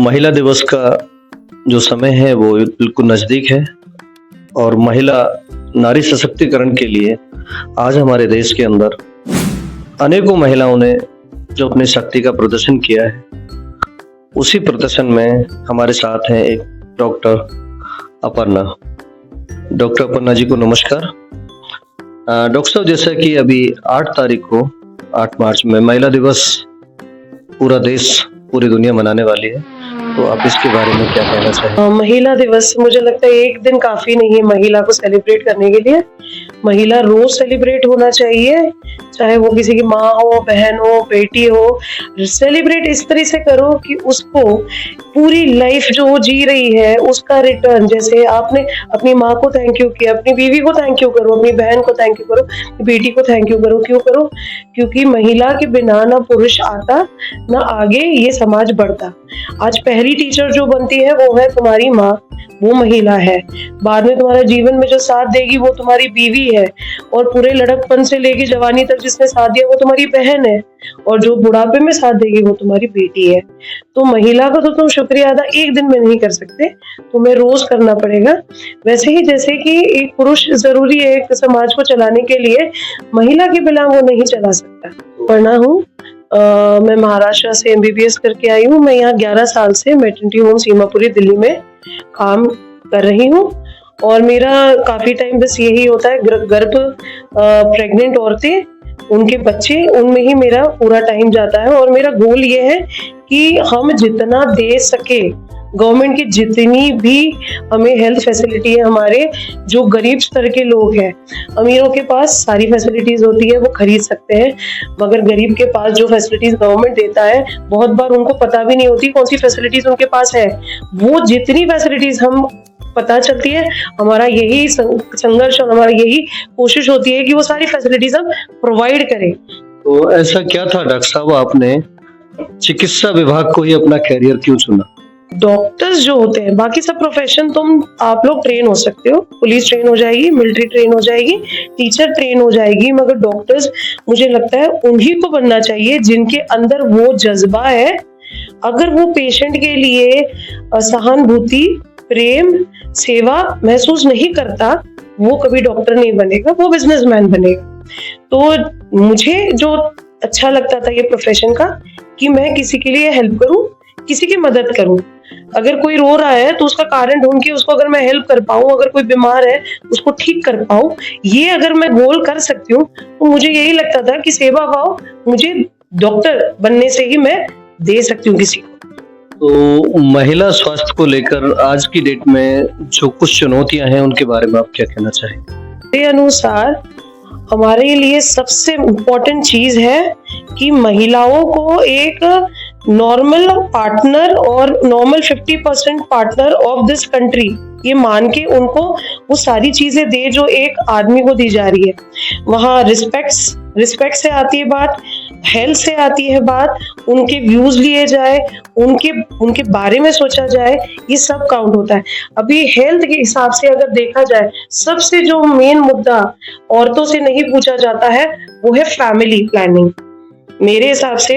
महिला दिवस का जो समय है वो बिल्कुल नज़दीक है और महिला नारी सशक्तिकरण के लिए आज हमारे देश के अंदर अनेकों महिलाओं ने जो अपनी शक्ति का प्रदर्शन किया है, उसी प्रदर्शन में हमारे साथ हैं एक डॉक्टर अपर्णा। डॉक्टर अपर्णा जी को नमस्कार। डॉक्टर साहब, जैसा कि अभी 8 तारीख को 8 मार्च में महिला दिवस पूरा देश पूरी दुनिया मनाने वाली है, तो आप इसके बारे में क्या कहना चाहेंगे? महिला दिवस मुझे लगता है एक दिन काफी नहीं है महिला को सेलिब्रेट करने के लिए। महिला रोज सेलिब्रेट होना चाहिए, चाहे वो किसी की माँ हो, बहन हो, बेटी हो। सेलिब्रेट इस तरह से करो कि उसको पूरी लाइफ जो वो जी रही है उसका रिटर्न, जैसे आपने अपनी माँ को थैंक यू किया, अपनी बीवी को थैंक यू करो, अपनी बहन को थैंक यू करो, बेटी को थैंक यू करो। क्यों करो? क्योंकि महिला के बिना ना पुरुष आता, ना आगे ये समाज बढ़ता। आज पहली टीचर जो बनती है वो है तुम्हारी माँ, वो महिला है। बाद में तुम्हारे जीवन में जो साथ देगी वो तुम्हारी बीवी है, और पूरे लड़कपन से लेके जवानी तक जिसने साथ दिया वो तुम्हारी बहन है, और जो बुढ़ापे में साथ देगी वो तुम्हारी बेटी है। तो महिला का तो तुम शुक्रिया अदा एक दिन में नहीं कर सकते, तुम्हें रोज करना पड़ेगा। वैसे ही जैसे कि एक पुरुष जरूरी है एक समाज को चलाने के लिए, महिला के बिना वो नहीं चला सकता। पढ़ना हूँ, मैं महाराष्ट्र से MBBS करके आई हूँ। मैं यहाँ 11 साल से मैटरनिटी होम सीमापुरी दिल्ली में काम कर रही हूँ, और मेरा काफी टाइम बस यही होता है, गर्भ प्रेग्नेंट औरतें, उनके बच्चे, उनमें ही मेरा पूरा टाइम जाता है। और मेरा गोल ये है कि हम जितना दे सके, गवर्नमेंट की जितनी भी हमें हेल्थ फैसिलिटी है, हमारे जो गरीब स्तर के लोग हैं, अमीरों के पास सारी फैसिलिटीज होती है, वो खरीद सकते हैं, मगर गरीब के पास जो फैसिलिटीज गवर्नमेंट देता है बहुत बार उनको पता भी नहीं होती कौन सी फैसिलिटीज उनके पास है। वो जितनी फैसिलिटीज हम पता चलती है, हमारा यही संघर्ष और हमारा यही कोशिश होती है कि वो सारी फैसिलिटीज हम प्रोवाइड करें। तो ऐसा क्या था डॉक्टर साहब, आपने चिकित्सा विभाग को ही अपना कैरियर क्यों चुना? डॉक्टर्स जो होते हैं, बाकी सब प्रोफेशन आप लोग ट्रेन हो सकते हो, पुलिस ट्रेन हो जाएगी, मिलिट्री ट्रेन हो जाएगी, टीचर ट्रेन हो जाएगी, मगर डॉक्टर्स मुझे लगता है उन्हीं को बनना चाहिए जिनके अंदर वो जज्बा है। अगर वो पेशेंट के लिए सहानुभूति, प्रेम, सेवा महसूस नहीं करता, वो कभी डॉक्टर नहीं बनेगा, वो बिजनेसमैन बनेगा। तो मुझे जो अच्छा लगता था ये प्रोफेशन का, कि मैं किसी के लिए हेल्प करूं, किसी की मदद करूं। अगर कोई रो रहा है तो उसका कारण ढूंढ के उसको अगर मैं हेल्प कर पाऊं, अगर कोई बीमार है उसको ठीक कर पाऊं, ये अगर मैं गोल कर सकती हूँ, तो मुझे यही लगता था कि सेवा भाव मुझे डॉक्टर बनने से ही मैं दे सकती हूँ किसी को। तो महिला स्वास्थ्य को लेकर आज की डेट में जो कुछ चुनौतियां हैं, उनके बारे में आप क्या कहना चाहेंगे? मेरे अनुसार हमारे लिए सबसे इम्पोर्टेंट चीज है कि महिलाओं को एक नॉर्मल पार्टनर और normal 50% partner of this country ये मान के उनको वो सारी चीजें दे जो एक आदमी को दी जा रही है। वहाँ रिस्पेक्ट से आती है बात, हेल्थ से आती है बात, उनके व्यूज लिए जाए, उनके बारे में सोचा जाए, ये सब काउंट होता है। अभी हेल्थ के हिसाब से अगर देखा जाए, सबसे जो मेन मुद्दा औरतों से नहीं पूछा जाता है वो है फैमिली प्लानिंग। मेरे हिसाब से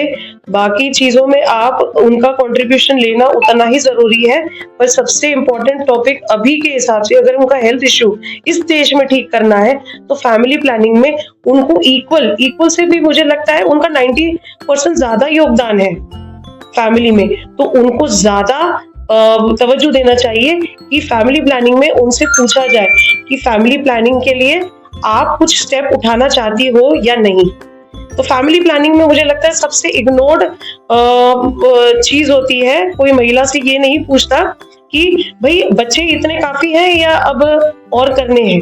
बाकी चीजों में आप उनका कंट्रीब्यूशन लेना उतना ही जरूरी है, पर सबसे इम्पोर्टेंट टॉपिक अभी के हिसाब से, अगर उनका हेल्थ इश्यू इस देश में ठीक करना है, तो फैमिली प्लानिंग में उनको इक्वल से भी मुझे लगता है उनका 90% ज्यादा योगदान है फैमिली में। तो उनको ज्यादा तवज्जो देना चाहिए कि फैमिली प्लानिंग में उनसे पूछा जाए कि फैमिली प्लानिंग के लिए आप कुछ स्टेप उठाना चाहती हो या नहीं। तो फैमिली प्लानिंग में मुझे लगता है सबसे इग्नोर्ड चीज होती है। कोई महिला से ये नहीं पूछता कि भाई बच्चे इतने काफी हैं या अब और करने हैं।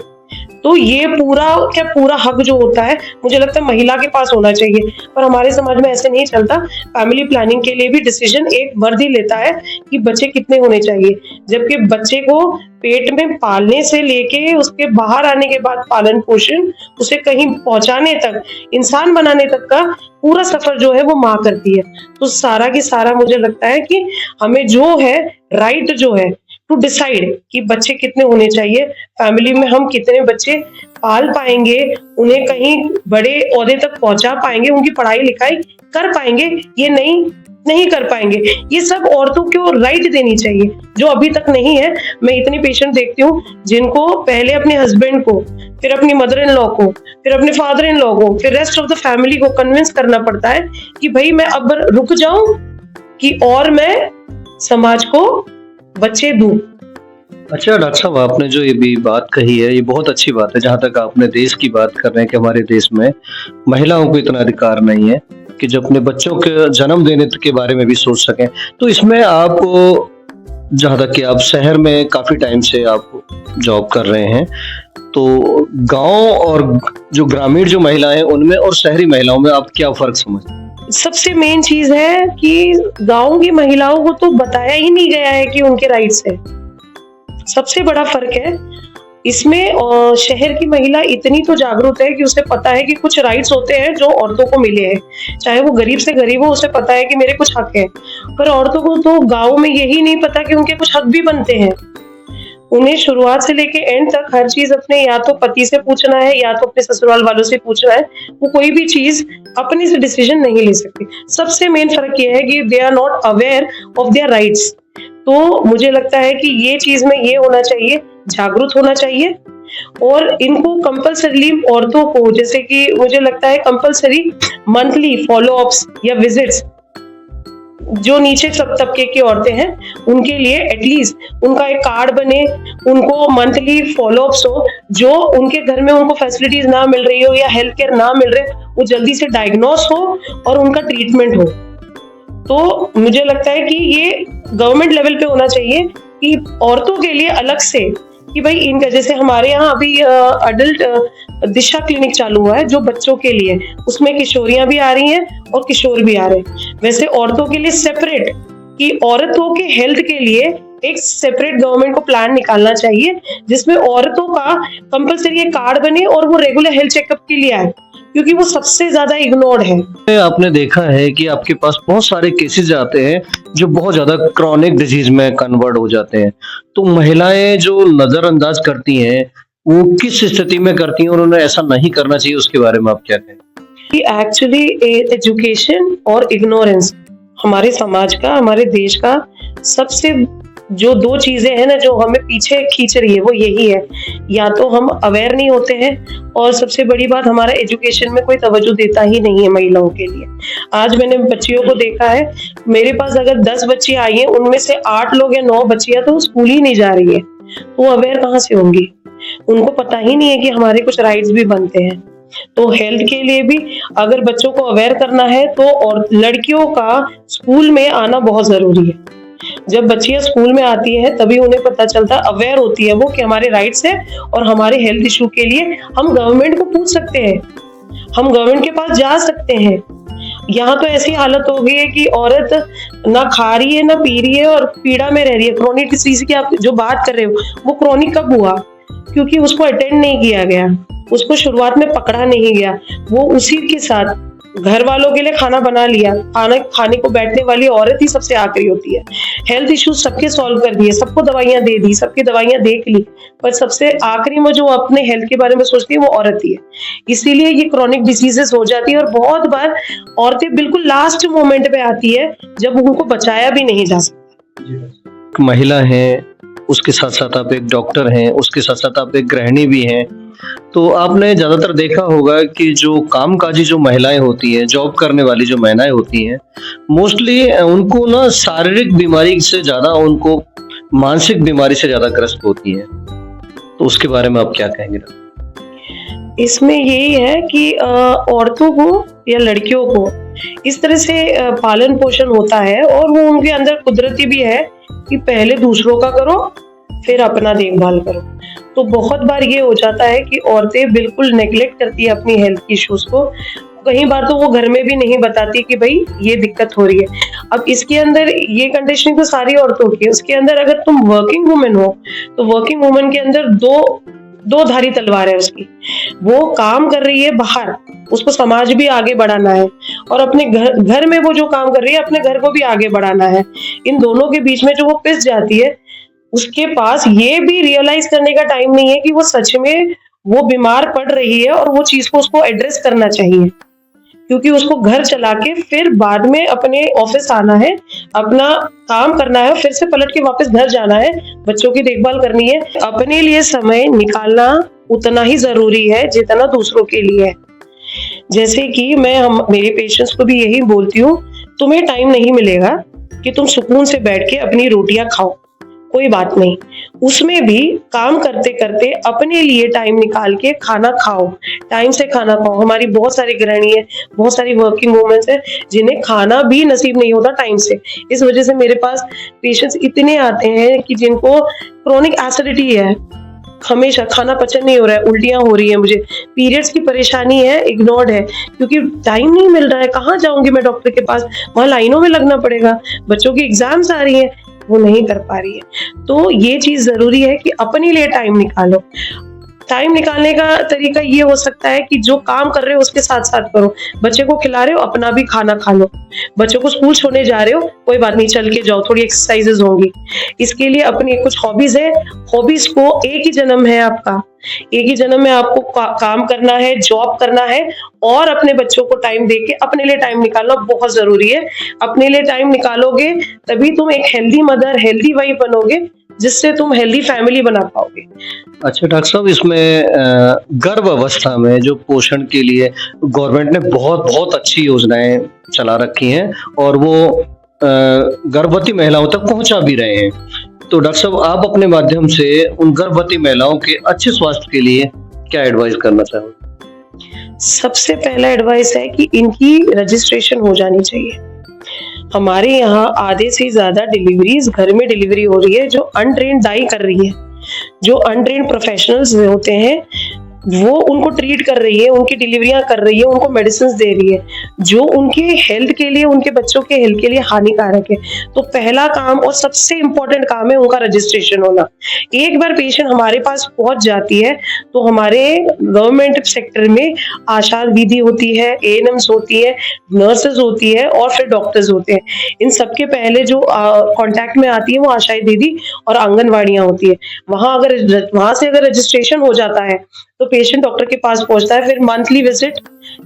तो ये पूरा हक जो होता है मुझे लगता है महिला के पास होना चाहिए, पर हमारे समाज में ऐसे नहीं चलता। फैमिली प्लानिंग के लिए भी डिसीजन एक मर्द ही लेता है कि बच्चे कितने होने चाहिए, जबकि बच्चे को पेट में पालने से लेके उसके बाहर आने के बाद पालन पोषण, उसे कहीं पहुंचाने तक, इंसान बनाने तक का पूरा सफर जो है वो माँ करती है। तो सारा की सारा मुझे लगता है कि हमें जो है राइट जो है टू डिसाइड कि बच्चे कितने होने चाहिए, फैमिली में हम कितने बच्चे पाल पाएंगे, उन्हें कहीं बड़े ओहदे तक पहुंचा पाएंगे, उनकी पढ़ाई लिखाई कर पाएंगे, ये नहीं नहीं कर पाएंगे। ये सब औरतों को राइट देनी चाहिए जो अभी तक नहीं है। मैं इतनी पेशेंट देखती हूँ जिनको पहले अपने हस्बैंड को, फिर अपनी मदर इन लॉ को, फिर अपने फादर इन लॉ को, फिर रेस्ट ऑफ द फैमिली को कन्विंस करना पड़ता है कि भाई मैं अब रुक जाऊं कि और मैं समाज को बच्चे दूं। अच्छा डॉक्टर साहब, आपने जो ये भी बात कही है ये बहुत अच्छी बात है। जहाँ तक आपने देश की बात कर रहे हैं कि हमारे देश में महिलाओं को इतना अधिकार नहीं है कि जो अपने बच्चों के जन्म देने के बारे में भी सोच सकें। तो इसमें आप, जहाँ तक कि आप शहर में काफी टाइम से आप जॉब कर रहे हैं, तो गांव और जो ग्रामीण जो महिलाएं उनमें और शहरी महिलाओं में आप क्या फर्क समझते हैं? सबसे मेन चीज है कि गांव की महिलाओं को तो बताया ही नहीं गया है कि उनके राइट्स है। सबसे बड़ा फर्क है इसमें। शहर की महिला इतनी तो जागरूक है कि उसे पता है कि कुछ राइट्स होते हैं जो औरतों को मिले हैं, चाहे वो गरीब से गरीब हो, उसे पता है कि मेरे कुछ हक है। पर औरतों को तो गांव में यही नहीं पता कि उनके कुछ हक भी बनते हैं। उन्हें शुरुआत से लेके एंड तक हर चीज अपने या तो पति से पूछना है या तो अपने ससुराल वालों से पूछना है। वो कोई भी चीज अपने से डिसीजन नहीं ले सकती। सबसे मेन फर्क ये है कि they are not aware of their rights. तो मुझे लगता है कि ये चीज में ये होना चाहिए, जागरूक होना चाहिए। और इनको कंपल्सरीली औरतों को, जैसे कि मुझे लगता है कंपल्सरी मंथली फॉलोअप्स या विजिट्स, जो नीचे सब तबके की औरतें हैं उनके लिए एटलीस्ट उनका एक कार्ड बने, उनको मंथली फॉलोअप्स हो, जो उनके घर में उनको फैसिलिटीज ना मिल रही हो या हेल्थ केयर ना मिल रहे, वो जल्दी से डायग्नोस हो और उनका ट्रीटमेंट हो। तो मुझे लगता है कि ये गवर्नमेंट लेवल पे होना चाहिए कि औरतों के लिए अलग से, कि भाई इनका, जैसे हमारे यहाँ अभी अडल्ट दिशा क्लिनिक चालू हुआ है जो बच्चों के लिए, उसमें किशोरियां भी आ रही हैं और किशोर भी आ रहे हैं। वैसे औरतों के लिए सेपरेट, कि औरतों के हेल्थ के लिए एक सेपरेट गवर्नमेंट को प्लान निकालना चाहिए जिसमें औरतों का कंपलसरी एक कार्ड बने और वो रेगुलर हेल्थ चेकअप के लिए आए, क्योंकि वो सबसे ज्यादा इग्नोर्ड है। आपने देखा है कि आपके पास बहुत सारे केसेस आते हैं जो बहुत ज्यादा क्रॉनिक डिजीज में कन्वर्ट हो जाते हैं। तो महिलाएं जो नजरअंदाज करती हैं वो किस स्थिति में करती हैं और उन्हें ऐसा नहीं करना चाहिए, उसके बारे में आप क्या कहें? एक्चुअली एजुकेशन और इग्नोरेंस हमारे समाज का, हमारे देश का सबसे जो दो चीजें हैं ना जो हमें पीछे खींच रही है वो यही है। या तो हम अवेयर नहीं होते हैं और सबसे बड़ी बात हमारा एजुकेशन में कोई तवज्जो देता ही नहीं है महिलाओं के लिए। आज मैंने बच्चियों को देखा है, मेरे पास अगर 10 बच्ची आई हैं उनमें से 8 लोग या 9 बच्चियां तो स्कूल ही नहीं जा रही है। वो अवेयर कहाँ से होंगी? उनको पता ही नहीं है कि हमारे कुछ राइट्स भी बनते हैं। तो हेल्थ के लिए भी अगर बच्चों को अवेयर करना है तो और लड़कियों का स्कूल में आना बहुत जरूरी है। जब बच्चियां स्कूल में आती हैं तभी उन्हें पता चलता, अवेयर होती है वो कि हमारे राइट्स है और हमारे हेल्थ इशू के लिए हम गवर्नमेंट को पूछ सकते हैं, हम गवर्नमेंट के पास जा सकते हैं। यहाँ तो ऐसी हालत हो गई है कि औरत ना खा रही है ना पी रही है और पीड़ा में रह रही है। क्रोनिक डिसीज की आप जो बात कर रहे हो वो क्रोनिक कब हुआ? क्योंकि उसको अटेंड नहीं किया गया, उसको शुरुआत में पकड़ा नहीं गया। वो उसी के साथ घर वालों के लिए खाना बना लिया, खाने को बैठने वाली औरत ही सबसे आखिरी होती है। हेल्थ इश्यूज सबके सॉल्व कर दिए, सबको दवाइयां दे दी, सबकी दवाइयां देख ली, पर सबसे आखिरी में जो अपने हेल्थ के बारे में सोचती है वो औरत ही है। इसीलिए ये क्रोनिक डिसीजेस हो जाती है और बहुत बार औरतें बिल्कुल लास्ट मोमेंट पे आती है जब उनको बचाया भी नहीं जा सकता। महिला है, उसके साथ साथ आप एक डॉक्टर हैं, उसके साथ साथ आप एक गृहिणी भी हैं। तो आपने ज्यादातर देखा होगा कि जो कामकाजी जो महिलाएं होती हैं, जॉब करने वाली जो महिलाएं होती हैं, मोस्टली उनको ना शारीरिक बीमारी से ज्यादा उनको मानसिक बीमारी से ज्यादा ग्रस्त होती हैं। तो उसके बारे में आप क्या कहेंगे? इसमें यही है कि औरतों को या लड़कियों को इस तरह से पालन पोषण होता है और वो उनके अंदर कुदरती भी है कि पहले दूसरों का करो फिर अपना देखभाल करो। तो बहुत बार ये हो जाता है कि औरतें बिल्कुल नेग्लेक्ट करती है अपनी हेल्थ इश्यूज को। कई बार तो वो घर में भी नहीं बताती कि भाई ये दिक्कत हो रही है। अब इसके अंदर ये कंडीशनिंग तो सारी औरतों की है, उसके अंदर अगर तुम वर्किंग वुमेन हो तो वर्किंग वुमेन के अंदर दो धारी तलवार है उसकी। वो काम कर रही है बाहर, उसको समाज भी आगे बढ़ाना है, और अपने घर में वो जो काम कर रही है अपने घर को भी आगे बढ़ाना है। इन दोनों के बीच में जो वो पिस जाती है, उसके पास ये भी रियलाइज करने का टाइम नहीं है कि वो सच में वो बीमार पड़ रही है और वो चीज को उसको एड्रेस करना चाहिए। क्योंकि उसको घर चला के फिर बाद में अपने ऑफिस आना है, अपना काम करना है, फिर से पलट के वापस घर जाना है, बच्चों की देखभाल करनी है। अपने लिए समय निकालना उतना ही जरूरी है जितना दूसरों के लिए है। जैसे कि मैं मेरे पेशेंट्स को भी यही बोलती हूँ, तुम्हें टाइम नहीं मिलेगा कि तुम सुकून से बैठ के अपनी रोटियां खाओ, कोई बात नहीं, उसमें भी काम करते करते अपने लिए टाइम निकाल के खाना खाओ, टाइम से खाना खाओ। हमारी बहुत सारी गृहिणी है, बहुत सारी वर्किंग वुमेन्स है जिन्हें खाना भी नसीब नहीं होता टाइम से। इस वजह से मेरे पास पेशेंट्स इतने आते हैं कि जिनको क्रोनिक एसिडिटी है, हमेशा खाना पचन नहीं हो रहा है, उल्टियां हो रही है, मुझे पीरियड्स की परेशानी है, इग्नोर्ड है, क्योंकि टाइम नहीं मिल रहा है। कहाँ जाऊंगी मैं डॉक्टर के पास, वहां लाइनों में लगना पड़ेगा, बच्चों की एग्जाम्स आ रही है, वो नहीं कर पा रही है। तो ये चीज जरूरी है कि अपने लिए टाइम निकालो। टाइम निकालने का तरीका ये हो सकता है कि जो काम कर रहे हो उसके साथ साथ करो। बच्चे को खिला रहे हो, अपना भी खाना खा लो। बच्चों को स्कूल छोड़ने जा रहे हो, कोई बात नहीं, चल के जाओ, थोड़ी एक्सरसाइजेस होंगी। इसके लिए अपनी कुछ हॉबीज है, हॉबीज को, एक ही जन्म है आपका, एक ही जन्म में आपको काम करना है, जॉब करना है, और अपने बच्चों को टाइम देके अपने लिए टाइम निकालना बहुत जरूरी है। अपने लिए टाइम निकालोगे तभी तुम एक हेल्दी मदर, हेल्दी वाइफ बनोगे, जिससे तुम हेल्दी फैमिली बना पाओगे। अच्छा डॉक्टर साहब, इसमें गर्भ अवस्था में जो पोषण के लिए गवर्नमेंट ने बहुत बहुत अच्छी योजनाएं चला रखी हैं और वो गर्भवती महिलाओं तक पहुंचा भी रहे हैं। तो डॉक्टर साहब, आप अपने माध्यम से उन गर्भवती महिलाओं के अच्छे स्वास्थ्य के लिए क्या एडवाइस करना चाहोगे? सबसे पहला एडवाइस है कि इनकी रजिस्ट्रेशन हो जानी चाहिए। हमारे यहाँ आधे से ज्यादा डिलीवरीज घर में डिलीवरी हो रही है, जो अनट्रेन्ड दाई कर रही है, जो अनट्रेन्ड प्रोफेशनल्स होते हैं वो उनको ट्रीट कर रही है, उनकी डिलीवरियां कर रही है, उनको मेडिसिन दे रही है, जो उनके हेल्थ के लिए, उनके बच्चों के हेल्थ के लिए हानिकारक है। तो पहला काम और सबसे इम्पोर्टेंट काम है उनका रजिस्ट्रेशन होना। एक बार पेशेंट हमारे पास पहुंच जाती है तो हमारे गवर्नमेंट सेक्टर में आशा दीदी होती है, एएनएम्स होती है, नर्सेज होती है और फिर डॉक्टर्स होते हैं। इन सबके पहले जो कॉन्टैक्ट में आती है वो आशाएं दीदी और आंगनवाड़ियां होती है। वहां से अगर रजिस्ट्रेशन हो जाता है तो पेशेंट डॉक्टर के पास पहुंचता है। फिर मंथली विजिट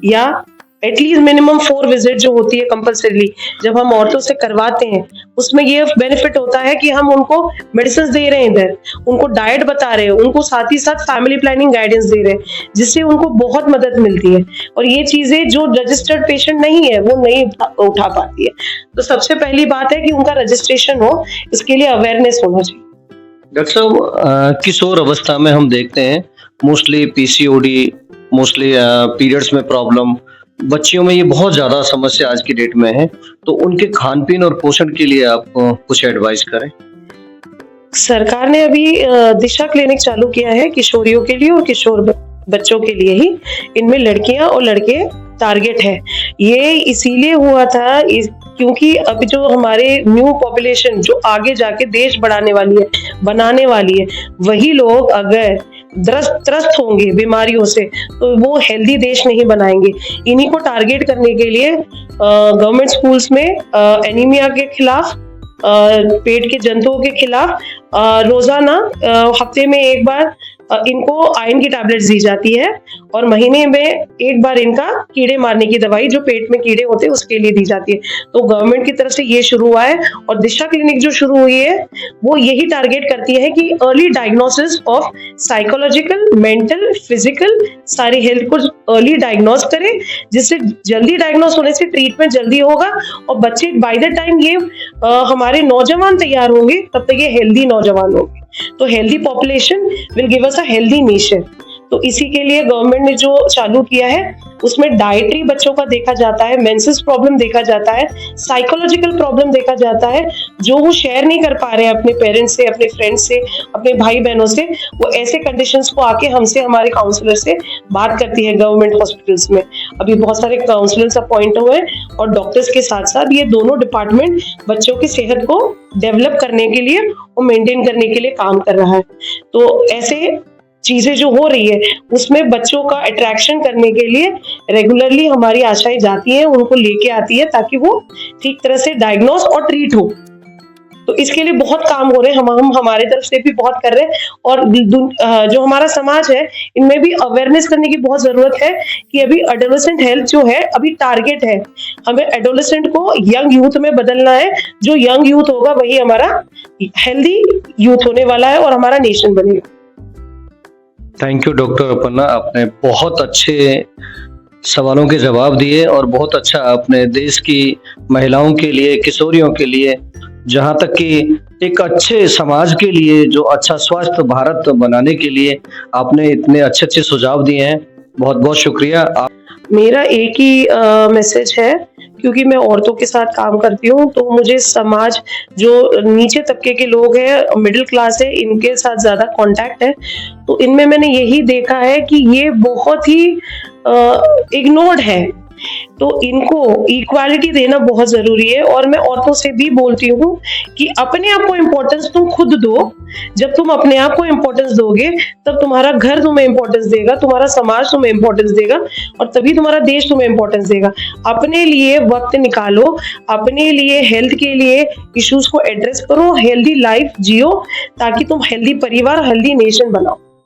या एटलीस्ट मिनिमम 4 विजिट जो होती है कंपल्सरीली, जब हम औरतों से करवाते हैं, उसमें ये बेनिफिट होता है कि हम उनको मेडिसिन दे रहे हैं, इधर उनको डाइट बता रहे हैं, उनको साथ ही साथ फैमिली प्लानिंग गाइडेंस दे रहे हैं, जिससे उनको बहुत मदद मिलती है। और ये चीजें जो रजिस्टर्ड पेशेंट नहीं है वो नहीं उठा पाती है। तो सबसे पहली बात है कि उनका रजिस्ट्रेशन हो, इसके लिए अवेयरनेस होना चाहिए। डॉक्टर साहब, किशोर अवस्था में हम देखते हैं मोस्टली पीसीओडी, मोस्टली पीरियड्स में प्रॉब्लम, बच्चियों में ये बहुत ज्यादा समस्या आज की डेट में है। तो उनके खान पीन और पोषण के लिए आप कुछ एडवाइस करें। सरकार ने अभी दिशा क्लिनिक चालू किया है किशोरियों के लिए और किशोर बच्चों के लिए ही। इनमें लड़कियां और लड़के टारगेट है। ये इसीलिए हुआ था क्योंकि अभी जो हमारे न्यू पॉपुलेशन जो आगे जाके देश बढ़ाने वाली है, बनाने वाली है, वही लोग अगर त्रस्त होंगे बीमारियों से तो वो हेल्दी देश नहीं बनाएंगे। इन्हीं को टारगेट करने के लिए गवर्नमेंट स्कूल्स में एनीमिया के खिलाफ, पेट के जंतुओं के खिलाफ रोजाना हफ्ते में एक बार इनको आयरन की टैबलेट्स दी जाती है और महीने में एक बार इनका कीड़े मारने की दवाई जो पेट में कीड़े होते हैं उसके लिए दी जाती है। तो गवर्नमेंट की तरफ से ये शुरू हुआ है। और दिशा क्लिनिक जो शुरू हुई है वो यही टारगेट करती है कि early diagnosis of psychological, mental, physical सारी हेल्थ को अर्ली डायग्नोस करे, जिससे जल्दी डायग्नोस होने से ट्रीटमेंट जल्दी होगा और बच्चे बाय द टाइम ये हमारे नौजवान तैयार होंगे तब तक ये हेल्दी नौजवान होंगे। तो healthy population will give us a healthy nation. तो इसी के लिए गवर्नमेंट ने जो चालू किया है उसमें डाइटरी बच्चों का देखा जाता है, मेंसेस प्रॉब्लम देखा जाता है, साइकोलॉजिकल प्रॉब्लम देखा जाता है, जो वो शेयर नहीं कर पा रहे हैं अपने पेरेंट्स से, अपने फ्रेंड्स से, अपने भाई बहनों से, वो ऐसे कंडीशंस को आके हमसे, हमारे काउंसलर से बात करती है। गवर्नमेंट हॉस्पिटल्स में अभी बहुत सारे काउंसलर्स अपॉइंट हुए हैं और डॉक्टर्स के साथ साथ ये दोनों डिपार्टमेंट बच्चों की सेहत को डेवलप करने के लिए और मेंटेन करने के लिए काम कर रहा है। तो ऐसे चीजें जो हो रही है उसमें बच्चों का अट्रैक्शन करने के लिए रेगुलरली हमारी आशाएं जाती हैं, उनको लेके आती है ताकि वो ठीक तरह से डायग्नोस और ट्रीट हो। तो इसके लिए बहुत काम हो रहे हैं, हम हमारे तरफ से भी बहुत कर रहे हैं। और जो हमारा समाज है इनमें भी अवेयरनेस करने की बहुत जरूरत है कि अभी एडोलेसेंट हेल्थ जो है अभी टारगेट है, हमें एडोलेसेंट को यंग यूथ में बदलना है। जो यंग यूथ होगा वही हमारा हेल्दी यूथ होने वाला है और हमारा नेशन बनेगा। थैंक यू डॉक्टर अपर्णा, आपने बहुत अच्छे सवालों के जवाब दिए और बहुत अच्छा अपने देश की महिलाओं के लिए, किशोरियों के लिए, जहाँ तक कि एक अच्छे समाज के लिए, जो अच्छा स्वस्थ भारत बनाने के लिए आपने इतने अच्छे अच्छे सुझाव दिए हैं। बहुत बहुत शुक्रिया। मेरा एक ही मैसेज है, क्योंकि मैं औरतों के साथ काम करती हूँ तो मुझे समाज जो नीचे तबके के लोग हैं, मिडिल क्लास है, इनके साथ ज्यादा कांटेक्ट है। तो इनमें मैंने यही देखा है कि ये बहुत ही इग्नोर्ड है, तो इनको इक्वालिटी देना बहुत जरूरी है। और मैं औरतों से भी बोलती हूँ कि अपने आप को इम्पोर्टेंस तुम खुद दो। जब तुम अपने आप को इम्पोर्टेंस दोगे तब तुम्हारा घर तुम्हें इम्पोर्टेंस देगा, तुम्हारा समाज तुम्हें इम्पोर्टेंस देगा और तभी तुम्हारा देश तुम्हें इम्पोर्टेंस देगा। अपने लिए वक्त निकालो, अपने लिए हेल्थ के लिए इश्यूज को एड्रेस करो, हेल्दी लाइफ जियो ताकि तुम हेल्दी परिवार, हेल्दी नेशन बनाओ।